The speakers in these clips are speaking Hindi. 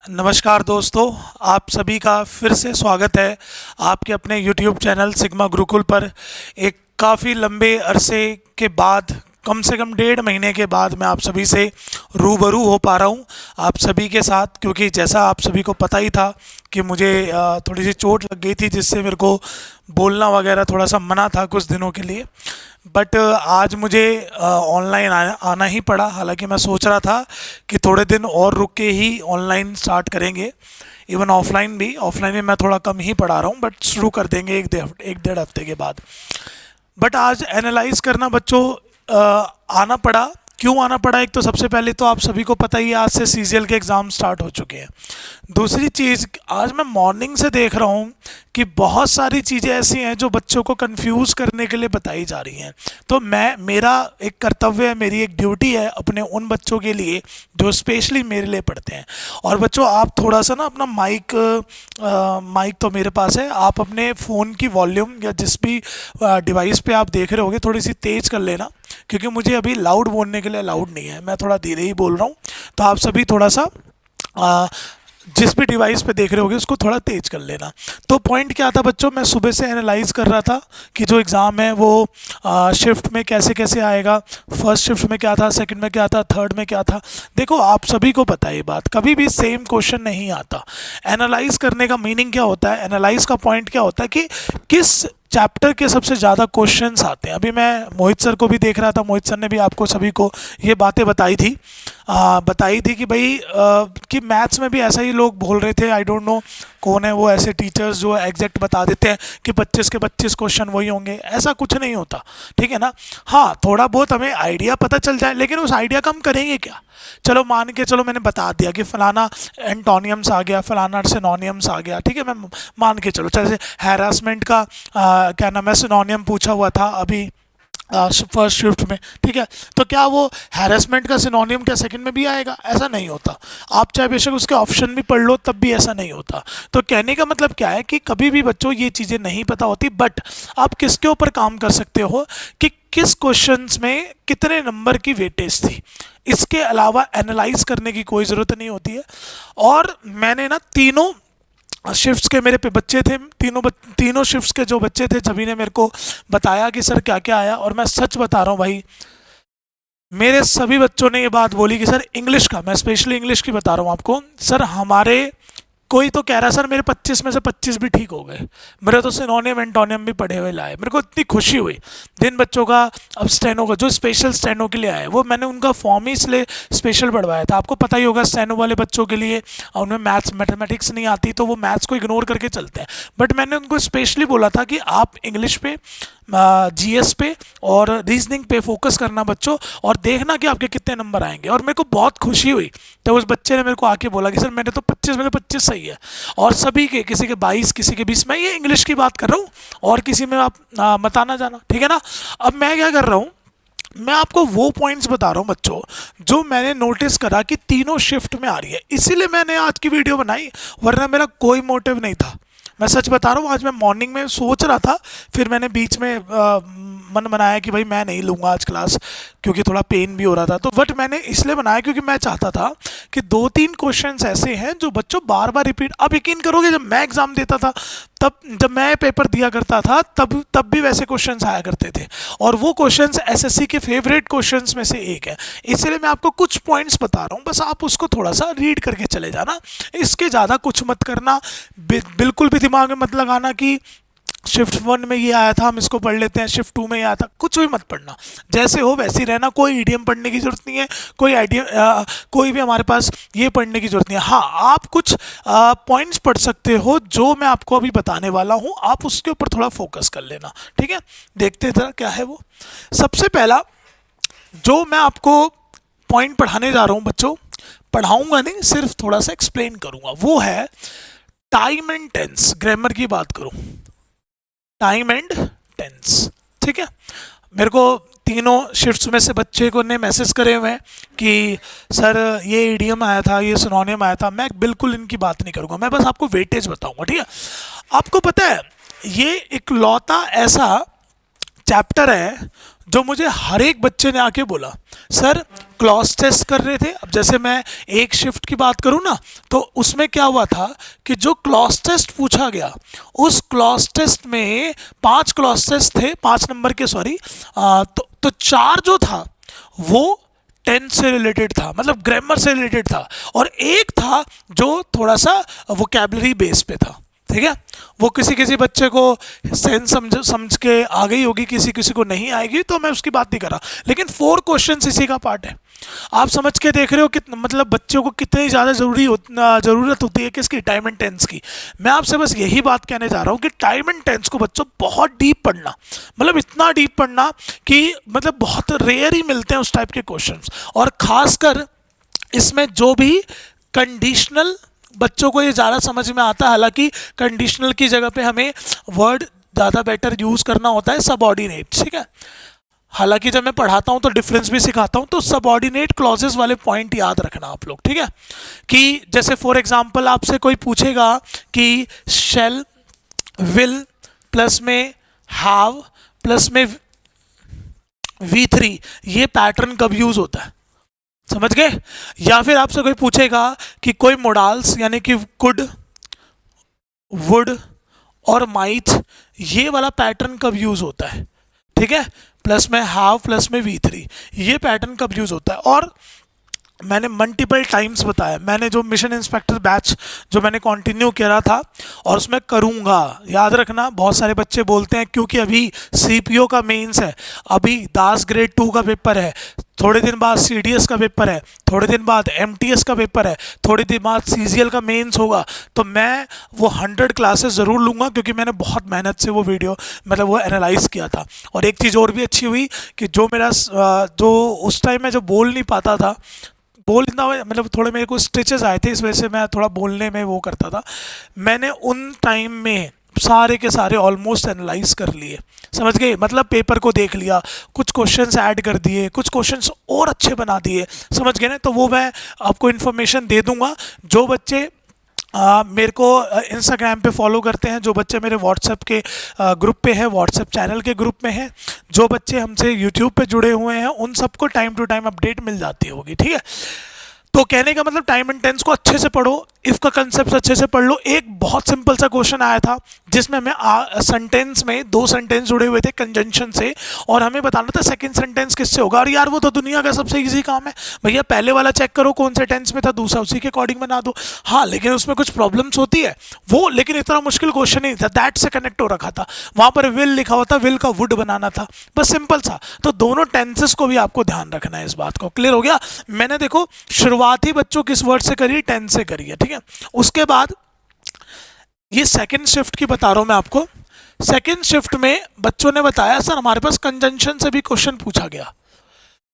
नमस्कार दोस्तों, आप सभी का फिर से स्वागत है आपके अपने यूट्यूब चैनल सिग्मा गुरुकुल पर। एक काफ़ी लंबे अरसे के बाद, कम से कम 1.5 महीने के बाद मैं आप सभी से रूबरू हो पा रहा हूँ आप सभी के साथ, क्योंकि जैसा आप सभी को पता ही था कि मुझे थोड़ी सी चोट लग गई थी, जिससे मेरे को बोलना वगैरह थोड़ा सा मना था कुछ दिनों के लिए। बट आज मुझे ऑनलाइन आना ही पड़ा। हालांकि मैं सोच रहा था कि थोड़े दिन और रुक के ही ऑनलाइन स्टार्ट करेंगे, इवन ऑफलाइन भी मैं थोड़ा कम ही पढ़ा रहा हूँ, बट शुरू कर देंगे एक डेढ़ हफ्ते के बाद। बट आज एनालाइज करना बच्चों आना पड़ा। क्यों आना पड़ा? एक तो सबसे पहले तो आप सभी को पता ही है, आज से सीजीएल के एग्ज़ाम स्टार्ट हो चुके हैं। दूसरी चीज़, आज मैं मॉर्निंग से देख रहा हूँ कि बहुत सारी चीज़ें ऐसी हैं जो बच्चों को कंफ्यूज करने के लिए बताई जा रही हैं। तो मेरा एक कर्तव्य है, मेरी एक ड्यूटी है अपने उन बच्चों के लिए जो स्पेशली मेरे लिए पढ़ते हैं। और बच्चों, आप थोड़ा सा ना अपना माइक तो मेरे पास है, आप अपने फ़ोन की वॉल्यूम या जिस भी डिवाइस पे आप देख रहे होगे थोड़ी सी तेज़ कर लेना, क्योंकि मुझे अभी लाउड बोलने के लिए अलाउड नहीं है, मैं थोड़ा धीरे ही बोल रहा हूँ। तो आप सभी थोड़ा सा आ, जिस भी डिवाइस पे देख रहे होगे उसको थोड़ा तेज कर लेना। तो पॉइंट क्या था बच्चों, मैं सुबह से एनालाइज कर रहा था कि जो एग्ज़ाम है वो शिफ्ट में कैसे कैसे आएगा। फर्स्ट शिफ्ट में क्या था, सेकंड में क्या था, थर्ड में क्या था। देखो, आप सभी को पता है ये बात, कभी भी सेम क्वेश्चन नहीं आता। एनालाइज करने का मीनिंग क्या होता है, एनालाइज का पॉइंट क्या होता है कि किस चैप्टर के सबसे ज़्यादा क्वेश्चंस आते हैं। अभी मैं मोहित सर को भी देख रहा था, मोहित सर ने भी आपको सभी को ये बातें बताई थी कि भाई कि मैथ्स में भी ऐसा ही लोग बोल रहे थे। आई डोंट नो कौन है वो ऐसे टीचर्स जो एग्जैक्ट बता देते हैं कि 25 के 25 क्वेश्चन वही होंगे। ऐसा कुछ नहीं होता, ठीक है ना। हाँ, थोड़ा बहुत हमें आइडिया पता चल जाए, लेकिन उस आइडिया का हम करेंगे क्या? चलो मान के चलो, मैंने बता दिया कि फलाना एंटोनियम्स आ गया, फलाना सिनोनियम्स आ गया, ठीक है। मैं मान के चलो, जैसे हैरासमेंट का क्या नाम है, सिनोनियम पूछा हुआ था अभी फर्स्ट शिफ्ट में, ठीक है। तो क्या वो हैरेसमेंट का सिनोनियम क्या सेकंड में भी आएगा? ऐसा नहीं होता। आप चाहे बेशक उसके ऑप्शन भी पढ़ लो, तब भी ऐसा नहीं होता। तो कहने का मतलब क्या है कि कभी भी बच्चों ये चीज़ें नहीं पता होती, बट आप किसके ऊपर काम कर सकते हो कि किस क्वेश्चंस में कितने नंबर की वेटेज थी। इसके अलावा एनालाइज करने की कोई ज़रूरत नहीं होती है। और मैंने ना तीनों शिफ्ट्स के मेरे पे बच्चे थे, तीनों शिफ्ट्स के जो बच्चे थे, सभी ने मेरे को बताया कि सर क्या क्या आया। और मैं सच बता रहा हूँ भाई, मेरे सभी बच्चों ने ये बात बोली कि सर इंग्लिश का, मैं स्पेशली इंग्लिश की बता रहा हूँ आपको, सर हमारे कोई तो कह रहा है सर मेरे 25 में से 25 भी ठीक हो गए। मेरे तो सिनोनियम एंटोनियम भी पढ़े हुए लाए। मेरे को इतनी खुशी हुई। जिन बच्चों का अब स्टेनो का, जो स्पेशल स्टेनो के लिए आए, वो मैंने उनका फॉर्म ही इसलिए स्पेशल बढ़वाया था। आपको पता ही होगा स्टेनो वाले बच्चों के लिए उनमें मैथ्स मैथमेटिक्स नहीं आती, तो वो मैथ्स को इग्नोर करके चलते हैं। बट मैंने उनको स्पेशली बोला था कि आप इंग्लिश पे, जीएस पे और रीजनिंग पे फोकस करना बच्चों, और देखना कि आपके कितने नंबर आएंगे। और मेरे को बहुत खुशी हुई तो उस बच्चे ने मेरे को आके बोला कि सर मेरे तो 25 में से 25 सही है, और सभी के, किसी के 22, किसी के 20। मैं ये इंग्लिश की बात कर रहा हूँ, और किसी में आप मत आना जाना, ठीक है ना। अब मैं क्या कर रहा हूँ, मैं आपको वो पॉइंट्स बता रहा हूँ बच्चों जो मैंने नोटिस करा कि तीनों शिफ्ट में आ रही है, इसीलिए मैंने आज की वीडियो बनाई, वरना मेरा कोई मोटिव नहीं था। मैं सच बता रहा हूँ, आज मैं मॉर्निंग में सोच रहा था, फिर मैंने बीच में मन बनाया कि भाई मैं नहीं लूँगा आज क्लास, क्योंकि थोड़ा पेन भी हो रहा था। तो बट मैंने इसलिए बनाया क्योंकि मैं चाहता था कि 2-3 क्वेश्चंस ऐसे हैं जो बच्चों बार बार रिपीट। आप यकीन करोगे, जब मैं एग्ज़ाम देता था, तब जब मैं पेपर दिया करता था, तब भी वैसे क्वेश्चंस आया करते थे। और वो क्वेश्चंस एसएससी के फेवरेट क्वेश्चंस में से एक है। इसलिए मैं आपको कुछ पॉइंट्स बता रहा हूँ, बस आप उसको थोड़ा सा रीड करके चले जाना। इसके ज़्यादा कुछ मत करना, बिल्कुल भी दिमाग में मत लगाना कि शिफ्ट 1 में ये आया था हम इसको पढ़ लेते हैं, शिफ्ट 2 में ये आया था। कुछ भी मत पढ़ना, जैसे हो वैसे ही रहना। कोई ईडीएम पढ़ने की जरूरत नहीं है, कोई भी हमारे पास ये पढ़ने की जरूरत नहीं है। हाँ, आप कुछ पॉइंट्स पढ़ सकते हो जो मैं आपको अभी बताने वाला हूँ, आप उसके ऊपर थोड़ा फोकस कर लेना, ठीक है। देखते हैं जरा क्या है वो। सबसे पहला जो मैं आपको पॉइंट पढ़ाने जा रहा हूँ बच्चों, पढ़ाऊंगा नहीं, सिर्फ थोड़ा सा एक्सप्लेन करूंगा, वो है टाइम एंड टेंस। ग्रामर की बात करूं, टाइम एंड टेंस, ठीक है। मेरे को तीनों शिफ्ट्स में से बच्चे को ने मैसेज करे हुए हैं कि सर ये ईडीएम आया था, ये सिनोनियम आया था। मैं बिल्कुल इनकी बात नहीं करूंगा, मैं बस आपको वेटेज बताऊंगा, ठीक है। आपको पता है, ये इकलौता ऐसा चैप्टर है जो मुझे हर एक बच्चे ने आके बोला, सर क्लॉज टेस्ट कर रहे थे। अब जैसे मैं एक शिफ्ट की बात करूं ना, तो उसमें क्या हुआ था कि जो क्लॉज टेस्ट पूछा गया, उस क्लॉज टेस्ट में 5 क्लॉज टेस्ट थे, 5 नंबर के, सॉरी। तो 4 जो था वो टेंस से रिलेटेड था, मतलब ग्रामर से रिलेटेड था, और एक था जो थोड़ा सा वोकैबुलरी बेस पे था। ठीक है, वो किसी किसी बच्चे को सेंस समझ के आ गई होगी, किसी किसी को नहीं आएगी, तो मैं उसकी बात नहीं कर रहा, लेकिन 4 क्वेश्चंस इसी का पार्ट है। आप समझ के देख रहे हो कि मतलब बच्चों को कितनी ज़्यादा ज़रूरत होती है किसकी, टाइम एंड टेंस की। मैं आपसे बस यही बात कहने जा रहा हूँ कि टाइम एंड टेंस को बच्चों बहुत डीप पढ़ना, मतलब इतना डीप पढ़ना कि मतलब बहुत रेयर ही मिलते हैं उस टाइप के क्वेश्चंस। और ख़ासकर इसमें जो भी कंडीशनल, बच्चों को ये ज़्यादा समझ में आता है, हालांकि कंडीशनल की जगह पे हमें वर्ड ज़्यादा बेटर यूज़ करना होता है, सबऑर्डिनेट। ठीक है, हालांकि जब मैं पढ़ाता हूँ तो डिफरेंस भी सिखाता हूँ, तो सबऑर्डिनेट क्लॉजेस वाले पॉइंट याद रखना आप लोग। ठीक है, कि जैसे फॉर एग्जांपल आपसे कोई पूछेगा कि शेल, विल प्लस में हैव प्लस में V3, ये पैटर्न कब यूज होता है, समझ गए। या फिर आपसे कोई पूछेगा कि कोई मोडाल्स यानी कि कुड, वुड और माइट, ये वाला पैटर्न कब यूज होता है। ठीक है, प्लस में हैव प्लस में V3, ये पैटर्न कब यूज होता है। और मैंने मल्टीपल टाइम्स बताया, मैंने जो मिशन इंस्पेक्टर बैच जो मैंने कंटिन्यू करा था और उसमें करूँगा, याद रखना। बहुत सारे बच्चे बोलते हैं क्योंकि अभी CPO का मेंस है, अभी दास ग्रेड 2 का पेपर है, थोड़े दिन बाद CDS का पेपर है, थोड़े दिन बाद MTS का पेपर है, थोड़े दिन बाद CGL का मेंस होगा, तो मैं वो 100 क्लासेस ज़रूर लूँगा, क्योंकि मैंने बहुत मेहनत से वो वीडियो मतलब वो एनालाइज किया था। और एक चीज़ और भी अच्छी हुई कि जो मेरा जो उस टाइम मैं जब बोल नहीं पाता था, बोलना मतलब थोड़े मेरे को स्टिचेस आए थे, इस वजह से मैं थोड़ा बोलने में वो करता था, मैंने उन टाइम में सारे के सारे ऑलमोस्ट एनालाइज कर लिए, समझ गए। मतलब पेपर को देख लिया, कुछ क्वेश्चंस ऐड कर दिए, कुछ क्वेश्चंस और अच्छे बना दिए, समझ गए ना। तो वो मैं आपको इन्फॉर्मेशन दे दूंगा। जो बच्चे मेरे को इंस्टाग्राम पे फॉलो करते हैं, जो बच्चे मेरे व्हाट्सएप के ग्रुप पे हैं, व्हाट्सएप चैनल के ग्रुप में हैं, जो बच्चे हमसे यूट्यूब पे जुड़े हुए हैं, उन सबको टाइम टू टाइम अपडेट मिल जाती होगी। ठीक है, तो कहने का मतलब टाइम एंड टेंस को अच्छे से पढ़ो, इफ का कंसेप्ट अच्छे से पढ़ लो। एक बहुत सिंपल सा क्वेश्चन आया था जिसमें हमें सेंटेंस में 2 सेंटेंस जुड़े हुए थे कंजंक्शन से, और हमें बताना था सेकंड सेंटेंस किससे होगा। और यार वो तो दुनिया का सबसे इजी काम है भैया, पहले वाला चेक करो कौन से टेंस में था, दूसरा उसी के अकॉर्डिंग बना दो। हाँ, लेकिन उसमें कुछ प्रॉब्लम्स होती है वो, लेकिन इतना मुश्किल क्वेश्चन नहीं था, दैट से कनेक्ट हो रखा था, वहाँ पर विल लिखा हुआ था, विल का वुड बनाना था, बस सिंपल सा। तो दोनों टेंसेस को भी आपको ध्यान रखना है, इस बात को क्लियर हो गया। मैंने देखो शुरुआत ही बच्चों किस वर्ड से करी, टेंस से करी है। ठीक है, उसके बाद ये सेकंड शिफ्ट की बता रहा हूं मैं आपको। सेकंड शिफ्ट में बच्चों ने बताया सर हमारे पास कंजंक्शन से भी क्वेश्चन पूछा गया,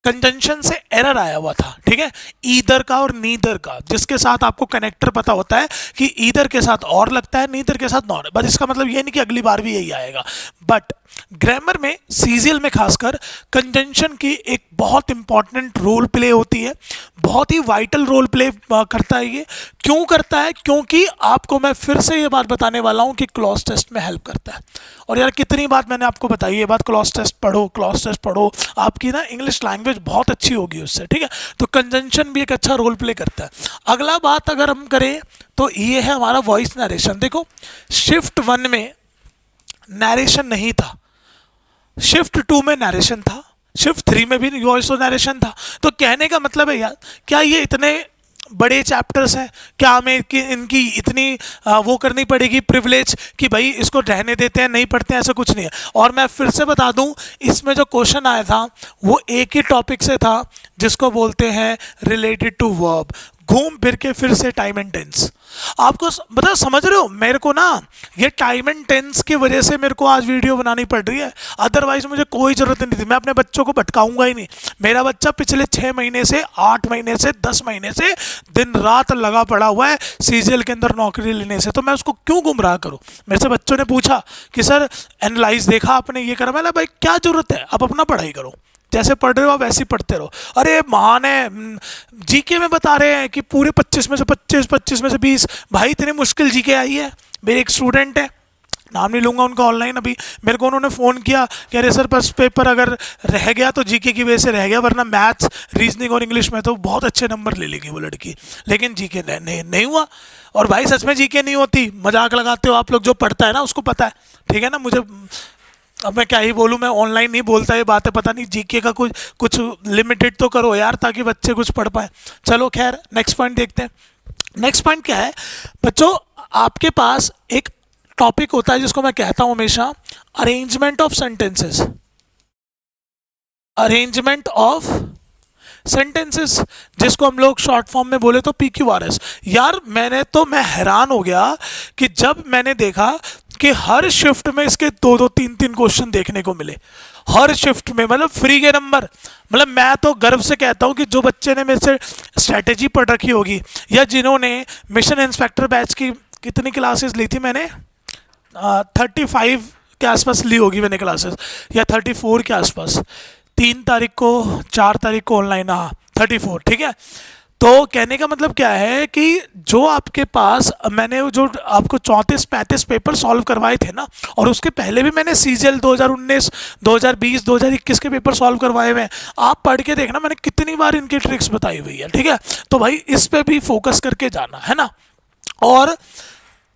कंजंक्शन से एरर आया हुआ था। ठीक है, ईदर का और नीदर का, जिसके साथ आपको कनेक्टर पता होता है कि ईदर के साथ और लगता है, नीदर के साथ नॉट, बस इसका मतलब ये नहीं कि अगली बार भी यही आएगा। बट ग्रामर में, सीजीएल में खासकर, कंजंक्शन की एक बहुत इंपॉर्टेंट रोल प्ले होती है, बहुत ही वाइटल रोल प्ले करता है ये। क्यों करता है? क्योंकि आपको मैं फिर से ये बात बताने वाला हूँ कि क्लॉज टेस्ट में हेल्प करता है। और यार कितनी बात मैंने आपको बताई ये बात, क्लॉज टेस्ट पढ़ो, क्लॉज टेस्ट पढ़ो, आपकी ना इंग्लिश लैंग्वेज बहुत अच्छी होगी उससे। ठीक है, तो कंजंक्शन भी एक अच्छा रोल प्ले करता है। अगला बात अगर हम करें तो ये है हमारा वॉइस नरेशन। देखो शिफ्ट 1 में नरेशन नहीं था, शिफ्ट 2 में नरेशन था, शिफ्ट 3 में भी वॉइस और नरेशन था। तो कहने का मतलब है यार, क्या ये इतने बड़े चैप्टर्स हैं, क्या हमें इनकी इतनी वो करनी पड़ेगी प्रिविलेज कि भाई इसको रहने देते हैं, नहीं पढ़ते हैं, ऐसा कुछ नहीं है। और मैं फिर से बता दूं, इसमें जो क्वेश्चन आया था वो एक ही टॉपिक से था जिसको बोलते हैं रिलेटेड टू वर्ब, घूम फिर के फिर से टाइम एंड टेंस। आपको मतलब समझ रहे हो, मेरे को ना ये टाइम एंड टेंस की वजह से मेरे को आज वीडियो बनानी पड़ रही है, अदरवाइज मुझे कोई ज़रूरत नहीं थी। मैं अपने बच्चों को भटकाऊंगा ही नहीं। मेरा बच्चा पिछले 6 महीने से, 8 महीने से, 10 महीने से दिन रात लगा पड़ा हुआ है सीजीएल के अंदर नौकरी लेने से, तो मैं उसको क्यों गुमराह करूँ। मेरे से बच्चों ने पूछा कि सर एनालाइज देखा आपने, ये करा। मैंने भाई क्या ज़रूरत है, आप अपना पढ़ाई करो, जैसे पढ़ रहे हो आप वैसे ही पढ़ते रहो। अरे महान है, जीके में बता रहे हैं कि पूरे 25 में से 25, 25 में से 20, भाई इतनी मुश्किल जीके आई है। मेरे एक स्टूडेंट है, नाम नहीं लूँगा उनका, ऑनलाइन अभी मेरे को उन्होंने फ़ोन किया कि अरे सर बस पेपर अगर रह गया तो जीके की वजह से रह गया, वरना मैथ्स रीजनिंग और इंग्लिश में तो बहुत अच्छे नंबर ले लेगी वो लड़की, लेकिन जीके नहीं हुआ। और भाई सच में जीके नहीं होती, मजाक लगाते हो आप लोग, जो पढ़ता है ना उसको पता है, ठीक है ना। मुझे अब मैं क्या ही बोलूँ, मैं ऑनलाइन नहीं बोलता ये बातें, पता नहीं जीके का कुछ कुछ लिमिटेड तो करो यार, ताकि बच्चे कुछ पढ़ पाए। चलो खैर नेक्स्ट पॉइंट देखते हैं। नेक्स्ट पॉइंट क्या है बच्चों, आपके पास एक टॉपिक होता है जिसको मैं कहता हूं हमेशा arrangement of sentences. Arrangement of sentences, जिसको हम लोग शॉर्ट फॉर्म में बोले तो PQRS। यार मैं हैरान हो गया कि जब मैंने देखा कि हर शिफ्ट में इसके 2-2 3-3 क्वेश्चन देखने को मिले, हर शिफ्ट में, मतलब फ्री के नंबर। मतलब मैं तो गर्व से कहता हूं कि जो बच्चे ने मेरे से स्ट्रैटेजी पढ़ रखी होगी, या जिन्होंने मिशन इंस्पेक्टर बैच की कितनी क्लासेस ली थी मैंने, 35 के आसपास ली होगी मैंने क्लासेस, या 34 के आसपास, 3 तारीख को 4 तारीख को ऑनलाइन, हाँ 34, ठीक है। तो कहने का मतलब क्या है कि जो आपके पास, मैंने जो आपको 34-35 पेपर सॉल्व करवाए थे ना, और उसके पहले भी मैंने CGL 2019, 2020, 2021 के पेपर सॉल्व करवाए हुए हैं। आप पढ़ के देखना, मैंने कितनी बार इनकी ट्रिक्स बताई हुई है, ठीक है। तो भाई इस पे भी फोकस करके जाना है ना। और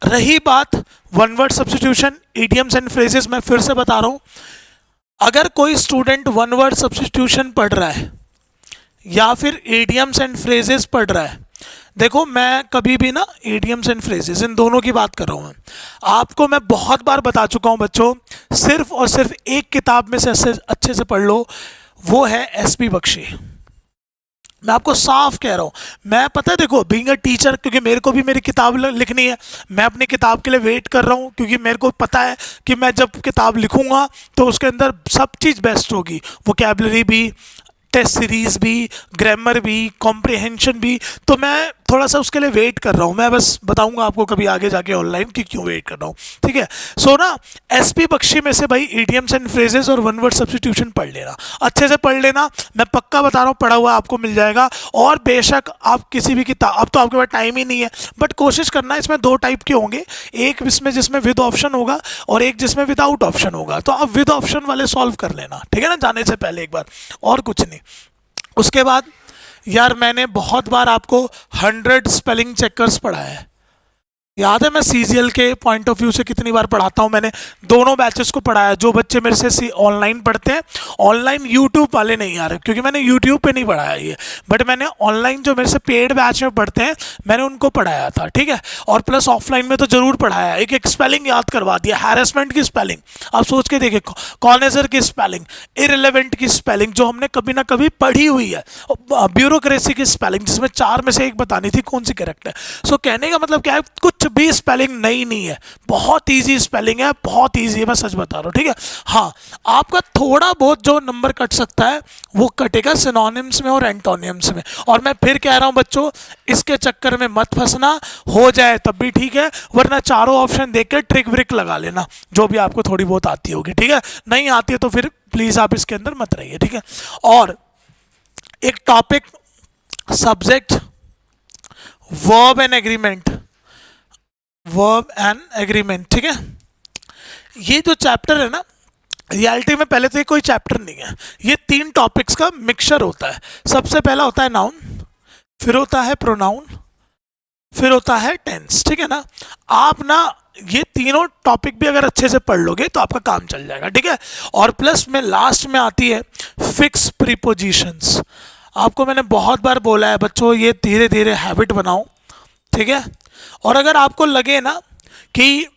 रही बात one word substitution, idioms and phrases, मैं फिर से बता रहा हूं, अगर कोई स्टूडेंट वन वर्ड सब्स्टिट्यूशन पढ़ रहा है या फिर इडियम्स एंड फ्रेजेस पढ़ रहा है, देखो मैं कभी भी ना इडियम्स एंड फ्रेजेस इन दोनों की बात कर रहा हूँ। आपको मैं बहुत बार बता चुका हूँ बच्चों, सिर्फ और सिर्फ एक किताब में से अच्छे से पढ़ लो, वो है SP बख्शी। मैं आपको साफ कह रहा हूँ, मैं पता है देखो बीइंग अ टीचर, क्योंकि मेरे को भी मेरी किताब लिखनी है, मैं अपनी किताब के लिए वेट कर रहा हूँ, क्योंकि मेरे को पता है कि मैं जब किताब लिखूंगा तो उसके अंदर सब चीज़ बेस्ट होगी, वोकैबुलरी भी, टेस्ट सीरीज भी, ग्रामर भी, कॉम्प्रिहेंशन भी। तो मैं थोड़ा सा उसके लिए वेट कर रहा हूँ, मैं बस बताऊंगा आपको कभी आगे जाके ऑनलाइन कि क्यों वेट कर रहा हूँ, ठीक है। सो ना SP बख्शी में से भाई इडियम्स एंड फ्रेजेस और वन वर्ड सब्स्टिट्यूशन पढ़ लेना, अच्छे से पढ़ लेना, मैं पक्का बता रहा हूँ, पढ़ा हुआ आपको मिल जाएगा। और बेशक आप किसी भी किताब, अब तो आपके पास टाइम ही नहीं है, बट कोशिश करना, इसमें 2 टाइप के होंगे, एक इसमें जिसमें विद ऑप्शन होगा और एक जिसमें विदाउट ऑप्शन होगा, तो आप विद ऑप्शन वाले सॉल्व कर लेना, ठीक है ना, जाने से पहले एक बार, और कुछ नहीं। उसके बाद यार मैंने बहुत बार आपको 100 स्पेलिंग चेकर्स पढ़ाया है, याद है मैं CGL के पॉइंट ऑफ व्यू से कितनी बार पढ़ाता हूँ, मैंने दोनों बैचेस को पढ़ाया। जो बच्चे मेरे से ऑनलाइन पढ़ते हैं, ऑनलाइन यूट्यूब वाले नहीं आ रहे, क्योंकि मैंने यूट्यूब पे नहीं पढ़ाया ये, बट मैंने ऑनलाइन जो मेरे से पेड बैच में पढ़ते हैं मैंने उनको पढ़ाया था, ठीक है। और प्लस ऑफलाइन में तो जरूर पढ़ाया, एक एक स्पेलिंग याद करवा दिया, हैरेसमेंट की स्पेलिंग आप सोच के देखिए, कॉर्नेजर की स्पेलिंग, इररिलेवेंट की स्पेलिंग जो हमने कभी ना कभी पढ़ी हुई है, ब्यूरोक्रेसी की स्पेलिंग जिसमें 4 में से एक बतानी थी कौन सी करेक्ट है। सो कहने का मतलब क्या है, कुछ भी स्पेलिंग नई नहीं है, बहुत इजी स्पेलिंग है, बहुत इजी है, मैं सच बता रहा हूँ, ठीक है। हाँ, आपका थोड़ा बहुत जो नंबर कट सकता है वो कटेगा सिनोनिम्स में और एंटोनिम्स में। और मैं फिर कह रहा हूँ बच्चों, इसके चक्कर में मत फंसना, हो जाए तब भी ठीक है, वरना चारों ऑप्शन देख के ट्रिक व्रिक लगा लेना, जो भी आपको थोड़ी बहुत आती होगी, ठीक है। नहीं आती है तो फिर प्लीज आप इसके अंदर मत रहिए, ठीक है। और एक topic, subject, verb and agreement, verb and agreement, ठीक है। ये जो चैप्टर है ना, रियलिटी में पहले तो ये कोई चैप्टर नहीं है, ये 3 टॉपिक्स का मिक्सचर होता है। सबसे पहला होता है नाउन, फिर होता है प्रोनाउन, फिर होता है टेंस, ठीक है ना। आप ना ये तीनों टॉपिक भी अगर अच्छे से पढ़ लोगे तो आपका काम चल जाएगा, ठीक है। और प्लस में लास्ट में आती है फिक्स प्रीपोजिशंस। आपको मैंने बहुत बार बोला है बच्चों, ये धीरे धीरे हैबिट बनाओ, ठीक है। और अगर आपको लगे ना कि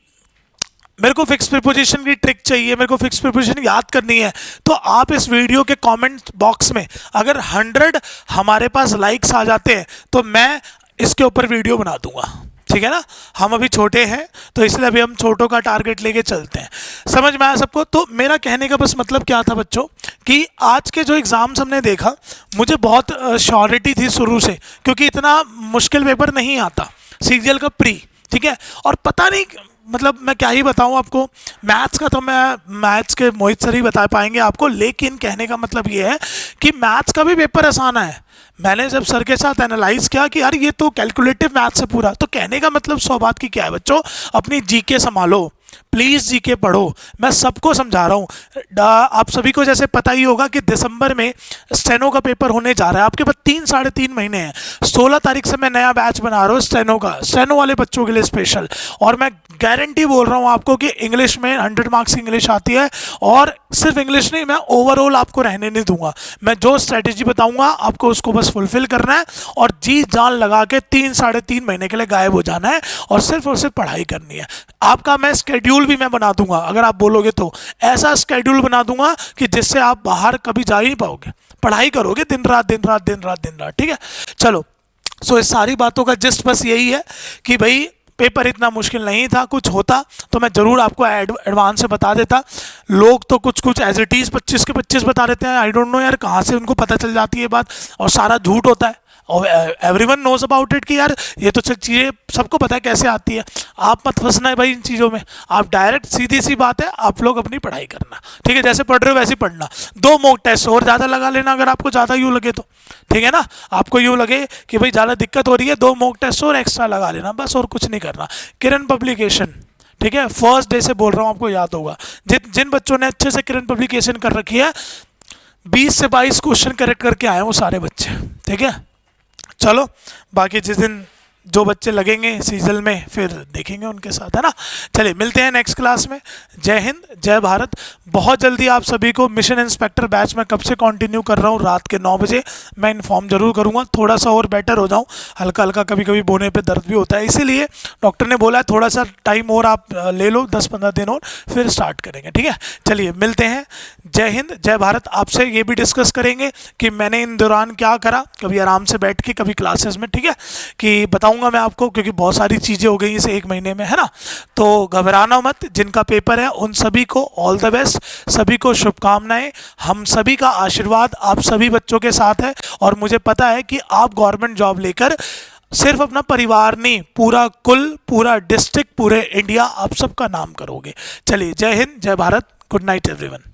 मेरे को फिक्स प्रीपोजिशन की ट्रिक चाहिए, मेरे को फिक्स प्रीपोजिशन याद करनी है, तो आप इस वीडियो के कमेंट बॉक्स में अगर 100 हमारे पास लाइक्स आ जाते हैं तो मैं इसके ऊपर वीडियो बना दूंगा, ठीक है ना। हम अभी छोटे हैं तो इसलिए अभी हम छोटों का टारगेट लेके चलते हैं, समझ में आया सबको। तो मेरा कहने का बस मतलब क्या था बच्चों, कि आज के जो एग्ज़ाम्स हमने देखा, मुझे बहुत श्योरिटी थी शुरू से, क्योंकि इतना मुश्किल पेपर नहीं आता CGL का प्री, ठीक है। और पता नहीं, मतलब मैं क्या ही बताऊं आपको, मैथ्स का तो मैं मैथ्स के मोहित सर ही बता पाएंगे आपको, लेकिन कहने का मतलब ये है कि मैथ्स का भी पेपर आसान है। मैंने जब सर के साथ एनालाइज किया कि यार ये तो कैलकुलेटिव मैथ्स है पूरा, तो कहने का मतलब 100 बात की क्या है बच्चों, अपनी जीके संभालो, प्लीज़ जीके पढ़ो, मैं सबको समझा रहा हूँ। आप सभी को जैसे पता ही होगा कि दिसंबर में स्टेनो का पेपर होने जा रहा है, आपके पास 3-3.5 महीने हैं। 16 तारीख से मैं नया बैच बना रहा हूँ स्टेनो का, स्टेनो वाले बच्चों के लिए स्पेशल। और मैं गारंटी बोल रहा हूँ आपको कि इंग्लिश में 100 मार्क्स की इंग्लिश आती है, और सिर्फ इंग्लिश नहीं, मैं ओवरऑल आपको रहने नहीं दूंगा। मैं जो स्ट्रेटेजी बताऊंगा आपको उसको बस फुलफिल करना है और जी जान लगा के 3-3.5 महीने के लिए गायब हो जाना है और सिर्फ पढ़ाई करनी है। आपका मैं स्केड्यूल भी मैं बना दूंगा, अगर आप बोलोगे तो ऐसा स्केड्यूल बना दूंगा कि जिससे आप बाहर कभी जा ही नहीं पाओगे, पढ़ाई करोगे दिन रात दिन रात दिन रात दिन रात। ठीक है, चलो। सो इस सारी बातों का जस्ट बस यही है कि भाई पेपर इतना मुश्किल नहीं था, कुछ होता तो मैं ज़रूर आपको एडवांस से बता देता। लोग तो कुछ कुछ एज इट इज़ 25 के 25 बता देते हैं, आई डोंट नो यार कहाँ से उनको पता चल जाती है बात, और सारा झूठ होता है और एवरीवन नोज अबाउट इट कि यार ये तो चीज़ें सबको पता है कैसे आती है। आप मत फंसना है भाई इन चीज़ों में, आप डायरेक्ट सीधी सी बात है, आप लोग अपनी पढ़ाई करना। ठीक है, जैसे पढ़ रहे हो वैसे ही पढ़ना। 2 मॉक टेस्ट और ज़्यादा लगा लेना अगर आपको ज़्यादा यूँ लगे तो, ठीक है ना। आपको यूँ लगे कि भाई ज़्यादा दिक्कत हो रही है, 2 मॉक टेस्ट और एक्स्ट्रा लगा लेना बस, और कुछ नहीं करना। किरण पब्लिकेशन, ठीक है, फर्स्ट डे से बोल रहा हूँ, आपको याद होगा। जिन बच्चों ने अच्छे से किरण पब्लिकेशन कर रखी है, 20 से 22 क्वेश्चन करेक्ट करके आए वो सारे बच्चे। ठीक है, चलो बाकी जिस दिन जो बच्चे लगेंगे सीजन में फिर देखेंगे उनके साथ, है ना। चलिए मिलते हैं नेक्स्ट क्लास में। जय हिंद, जय भारत। बहुत जल्दी आप सभी को मिशन इंस्पेक्टर बैच में कब से कंटिन्यू कर रहा हूँ, रात के 9 बजे मैं इन्फॉर्म जरूर करूँगा। थोड़ा सा और बेटर हो जाऊँ, हल्का हल्का कभी कभी बोने पे दर्द भी होता है, इसीलिए डॉक्टर ने बोला है थोड़ा सा टाइम और आप ले लो, 10-15 दिन और, फिर स्टार्ट करेंगे। ठीक है, चलिए मिलते हैं। जय हिंद, जय भारत। आपसे ये भी डिस्कस करेंगे कि मैंने इन दौरान क्या करा, कभी आराम से बैठ के, कभी क्लासेस में। ठीक है, कि बताऊंगा मैं आपको, क्योंकि बहुत सारी चीज़ें हो गई इस 1 महीने में, है ना। तो घबराना मत, जिनका पेपर है उन सभी को ऑल द बेस्ट, सभी को शुभकामनाएं। हम सभी का आशीर्वाद आप सभी बच्चों के साथ है, और मुझे पता है कि आप गवर्नमेंट जॉब लेकर सिर्फ अपना परिवार नहीं, पूरा कुल, पूरा डिस्ट्रिक्ट, पूरे इंडिया आप सबका नाम करोगे। चलिए, जय हिंद, जय भारत। Good night everyone.